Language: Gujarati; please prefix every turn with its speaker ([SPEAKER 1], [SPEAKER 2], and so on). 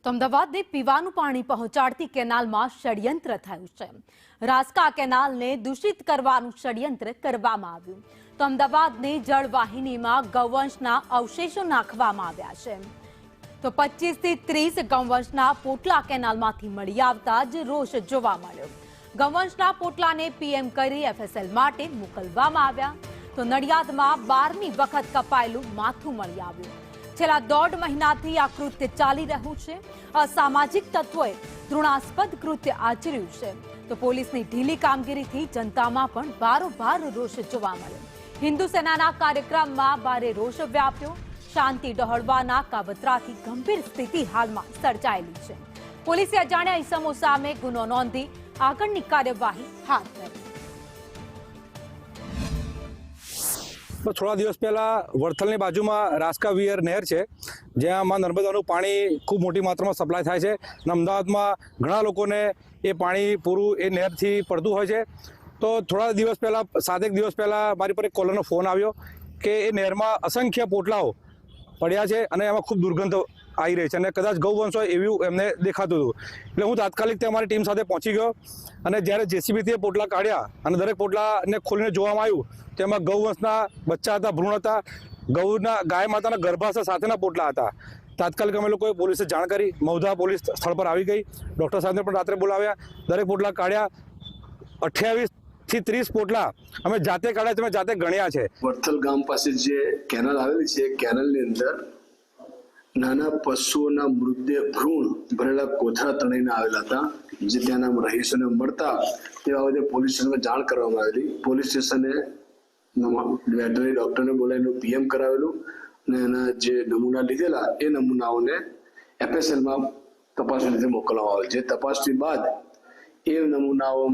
[SPEAKER 1] તો અમદાવાદને પીવાનું પાણી પહોંચાડતી કેનાલમાં ષડયંત્ર થયું છે। રાસ્કા કેનાલને દૂષિત કરવાનું ષડયંત્ર કરવામાં આવ્યું। તો અમદાવાદની જળવાહિનીમાં ગૌવંશના અવશેષો નાખવામાં આવ્યા છે। તો 25 થી 30 ગૌવંશના પોટલા કેનાલમાંથી મળી આવતા જ રોષ જોવા મળ્યો। ગૌવંશના પોટલાને પીએમ કરી એફએસએલ માટે મોકલવામાં આવ્યા। તો નડિયાદમાં 12મી વખત કપાયેલું માથું મળી આવ્યું। છેલ્લા 1.5 મહિનાથી આ કૃત્ય ચાલી રહ્યું છે। અસામાજિક તત્વોએ તૃણાસ્પદ કૃત્ય આચર્યું છે। તો પોલીસની ઢીલી કામગીરીથી જનતામાં પણ બારોબાર રોષ જોવા મળ્યો। હિન્દુ સેનાના કાર્યક્રમમાં ભારે રોષ વ્યાપ્યો। શાંતિ ડહોળવાના કાવતરાથી ગંભીર સ્થિતિ હાલમાં સર્જાયેલી છે। પોલીસે અજાણ્યા ઇસમો સામે ગુનો નોંધી આગળની કાર્યવાહી હાથ ધરી।
[SPEAKER 2] થોડા દિવસ પહેલા વડથલની બાજુમાં રાસ્કા વિયર નહેર છે, જ્યાં નર્મદાનું પાણી ખૂબ મોટી માત્રામાં સપ્લાય થાય છે અને અમદાવાદમાં ઘણા લોકોને એ પાણી પૂરું એ નહેરથી પડતું હોય છે। તો થોડા દિવસ પહેલાં 7 દિવસ પહેલાં મારી પર એક કોલરનો ફોન આવ્યો કે એ નહેરમાં અસંખ્ય પોટલાઓ પડ્યા છે અને એમાં ખૂબ દુર્ગંધ આવી રહી છે અને કદાચ ગૌવંશ હોય એવું એમને દેખાતું હતું। એટલે હું તાત્કાલિક ત્યાં અમારી ટીમ સાથે પહોંચી ગયો અને જ્યારે જેસીબીથી એ પોટલા કાઢ્યા અને દરેક પોટલાને ખોલીને જોવામાં આવ્યું તેમાં ગૌવંશના બચ્ચા હતા, ભ્રૂણ હતા, ગાય માતાના ગર્ભાશય સાથેના પોટલા હતા। તાત્કાલિક અમે લોકોએ પોલીસે જાણ કરી। મહુધા પોલીસ સ્થળ પર આવી ગઈ। ડૉક્ટર સાહેબને પણ રાત્રે બોલાવ્યા। દરેક પોટલા કાઢ્યા। 28 થી 30 પોટલા અમે જાતે કાઢ્યા છે, અમે જાતે ગણ્યા છે।
[SPEAKER 3] વડથલ ગામ પાસે જે કેનાલ આવેલી છે, કેનાલની અંદર નાના પશુઓના મૃતદેહ ભ્રૂણ ભરેલા કોથળા તણાઈને આવેલા હતા, જે ત્યાંના રહીશોને મળતા તે બાબતે પોલીસ સ્ટેશનમાં જાણ કરવામાં આવેલી। પોલીસ સ્ટેશને વેટરનરી ડોક્ટરને બોલાવીને પીએમ કરાવેલું અને એના જે નમૂના લીધેલા એ નમૂનાઓને એફએસએલમાં તપાસ માટે મોકલવામાં આવે છે। તપાસની બાદ એ નમૂનાઓ